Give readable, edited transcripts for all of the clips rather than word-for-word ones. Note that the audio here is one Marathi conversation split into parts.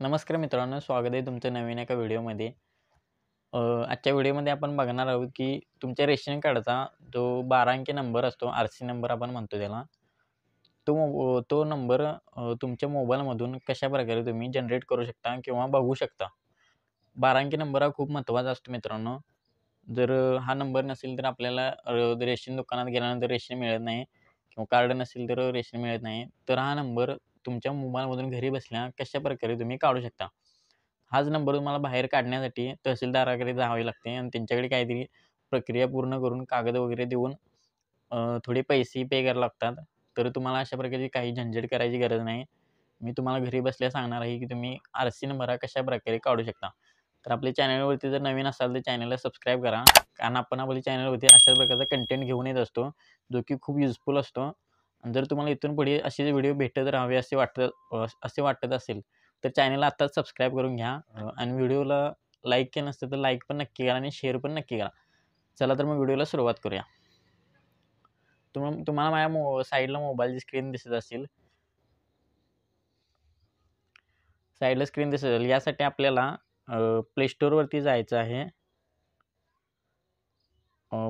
नमस्कार मित्रांनो, स्वागत आहे तुमचं नवीन एका व्हिडिओमध्ये. आजच्या व्हिडिओमध्ये आपण बघणार आहोत की तुमच्या रेशन कार्डचा जो 12 अंकी नंबर असतो, आर-सी नंबर आपण म्हणतो त्याला. तो नंबर तुमच्या मोबाईलमधून कशाप्रकारे तुम्ही जनरेट करू शकता किंवा बघू शकता. 12 अंकी नंबर हा खूप महत्त्वाचा असतो मित्रांनो. जर हा नंबर नसेल तर आपल्याला रेशन दुकानात गेल्यानंतर रेशन मिळत नाही किंवा कार्ड नसेल तर रेशन मिळत नाही. तर हा नंबर तुमच्या मोबाईलमधून घरी बसल्या कशाप्रकारे तुम्ही काढू शकता. हाच नंबर तुम्हाला बाहेर काढण्यासाठी तहसीलदाराकडे जावे लागते आणि त्यांच्याकडे काहीतरी प्रक्रिया पूर्ण करून कागद वगैरे देऊन थोडे पैसे पे करावे लागतात. तर तुम्हाला अशा प्रकारची काही झंझट करायची गरज नाही. मी तुम्हाला घरी बसल्या सांगणार आहे की तुम्ही आर-सी नंबर हा कशाप्रकारे काढू शकता. तर आपल्या चॅनलवरती जर नवीन असाल तर चॅनलला सबस्क्राईब करा. कारण आपण आपल्या चॅनलवरती अशाच प्रकारचा कंटेंट घेऊन येत असतो, जो की खूप युजफुल असतो. आणि जर तुम्हाला इथून पुढे असे व्हिडिओ भेटत राहावे असे वाटत असेल, तर चॅनलला आत्ताच सबस्क्राईब करून घ्या. आणि व्हिडिओला लाईक केलं नसतं तर लाईक पण नक्की करा आणि शेअर पण नक्की करा. चला तर मग व्हिडिओला सुरुवात करूया. तुम्हाला माझ्या साईडला मोबाईलची स्क्रीन दिसत असेल. साईडला स्क्रीन दिसत असेल. यासाठी आपल्याला प्ले स्टोअरवरती जायचं आहे.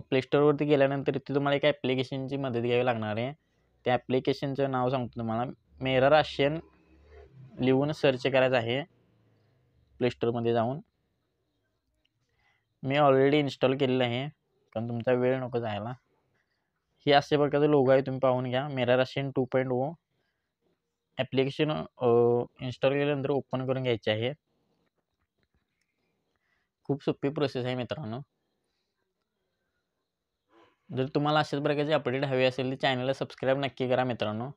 प्ले स्टोअरवरती गेल्यानंतर इथे तुम्हाला एक ॲप्लिकेशनची मदत घ्यावी लागणार आहे. त्या ॲप्लिकेशनचं नाव सांगतो तुम्हाला. मेरा राशन लिहून सर्च करायचं आहे प्ले स्टोअरमध्ये जाऊन. मी ऑलरेडी इन्स्टॉल केलेलं आहे, कारण तुमचा वेळ नको जायला. हे अशा प्रकारचं लोगो आहे, तुम्ही पाहून घ्या. मेरा राशन 2.0 ॲप्लिकेशन इन्स्टॉल केल्यानंतर ओपन करून घ्यायचे आहे. खूप सोपी प्रोसेस आहे मित्रांनो. जर तुम्हाला अशाच प्रकारचे अपडेट हवे असेल तर चॅनलला सबस्क्राईब नक्की करा मित्रांनो.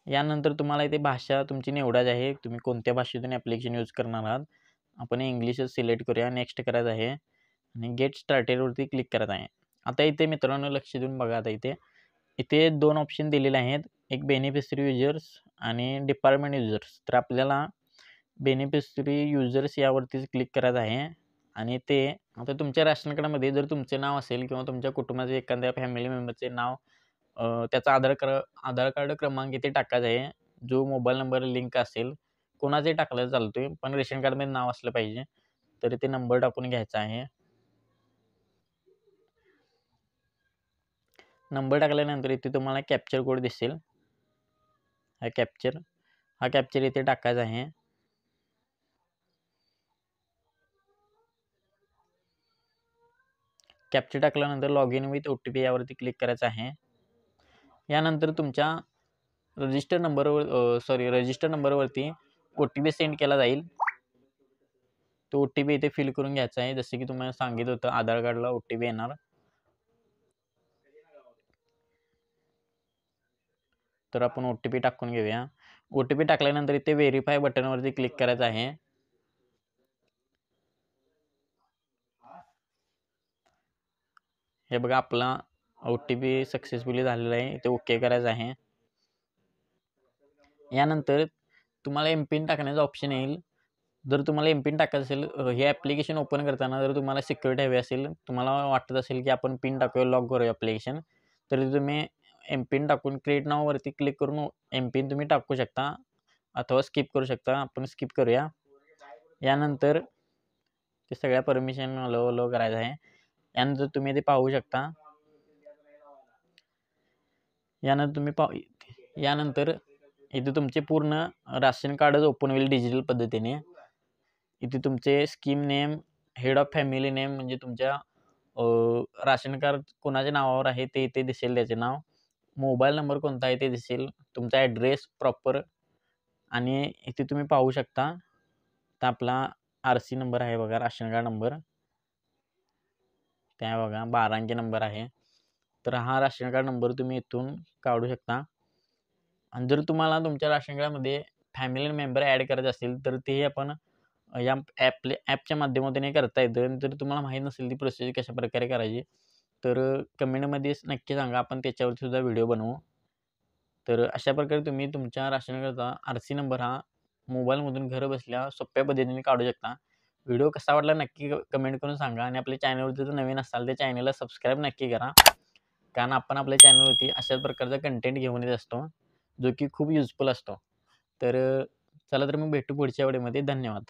यानंतर तुम्हाला इथे भाषा तुमची निवडायची आहे. तुम्ही कोणत्या भाषेतून ॲप्लिकेशन यूज करणार आहात. आपण इंग्लिशच सिलेक्ट करूया. नेक्स्ट करायचं आहे आणि गेट स्टार्टेडवरती क्लिक करायचं आहे. आता इथे मित्रांनो लक्ष देऊन बघा. आता इथे 2 ऑप्शन दिलेले आहेत. एक बेनिफिशरी युजर्स आणि डिपार्टमेंट युजर्स. तर आपल्याला बेनिफिशरी युजर्स यावरतीच क्लिक करायचं आहे. आणि ते आता तुमच्या राशन कार्डमध्ये जर तुमचे नाव असेल किंवा तुमच्या कुटुंबाचे एखाद्या फॅमिली मेंबरचे नाव, त्याचा आधार कार्ड क्रमांक इथे टाकायचा आहे. जो मोबाईल नंबर लिंक असेल, कोणाचाही टाकला चालतोय, पण रेशन कार्डमध्ये नाव असलं पाहिजे. तर इथे नंबर टाकून घ्यायचा आहे. नंबर टाकल्यानंतर इथे तुम्हाला कॅप्चर कोड दिसेल. हा कॅप्चर इथे टाकायचा आहे. कॅप्चर टाकल्यानंतर लॉग इन विथ OTP यावरती क्लिक करायचं आहे. यानंतर तुमच्या रजिस्टर नंबरवरती OTP सेंड केला जाईल. तो OTP इथे फिल करून घ्यायचा आहे. जसे की तुम्हाला सांगितलं होतं, आधार कार्डला OTP येणार. तर आपण OTP टाकून घेऊया. OTP टाकल्यानंतर इथे व्हेरीफाय बटनवरती क्लिक करायचं आहे. हे बघा, आपला OTP सक्सेसफुली झालेला आहे. इथे ओके करायचं आहे. यानंतर तुम्हाला एमपिन टाकण्याचा ऑप्शन येईल. जर तुम्हाला एमपिन टाकायचं असेल, हे ॲप्लिकेशन ओपन करताना जर तुम्हाला सिक्युरिटी हवी असेल, तुम्हाला वाटत असेल की आपण पिन टाकूया, लॉक करूया ॲप्लिकेशन, तर तुम्ही एमपिन टाकून क्रिएट नाववरती क्लिक करून एमपिन तुम्ही टाकू शकता अथवा स्किप करू शकता. आपण स्किप करूया. यानंतर ते सगळ्या परमिशन अलो करायचं आहे. यानंतर तुम्ही ते पाहू शकता. यानंतर इथे तुमचे पूर्ण राशन कार्डच ओपन होईल डिजिटल पद्धतीने. इथे तुमचे scheme name, head of family name म्हणजे तुमच्या राशन कार्ड कोणाच्या नावावर आहे ते इथे दिसेल, त्याचे नाव. मोबाईल नंबर कोणता आहे ते दिसेल. तुमचा ॲड्रेस प्रॉपर. आणि इथे तुम्ही पाहू शकता, तर आपला आर-सी नंबर आहे बघा, राशन कार्ड नंबर. त्या बघा 12 अंकी नंबर आहे. तर हा राशन कार्ड नंबर तुम्ही इथून काढू शकता. आणि जर तुम्हाला तुमच्या राशन कार्डमध्ये फॅमिली मेंबर ॲड करायचे असतील, तर ते आपण या ॲपच्या माध्यमातून करता येतं. जर तुम्हाला माहीत नसेल ती प्रोसेस कशाप्रकारे करायची, तर कमेंटमध्ये नक्की सांगा. आपण त्याच्यावरती सुद्धा व्हिडिओ बनवू. तर अशा प्रकारे तुम्ही तुमच्या राशन कार्डचा आर-सी नंबर हा मोबाईलमधून घर बसल्या सोप्या पद्धतीने काढू शकता. व्हिडिओ कसा वाटला नक्की कमेंट करून सांगा आणि आपल्या चॅनलवरती जर नवीन असाल तर चॅनलला सबस्क्राईब नक्की करा. कारण आपण आपल्या चॅनलवरती अशाच प्रकारचा कंटेंट घेऊन येत असतो, जो की खूप युजफुल असतो. तर चला तर मग भेटू पुढच्या व्हिडिओमध्ये. धन्यवाद.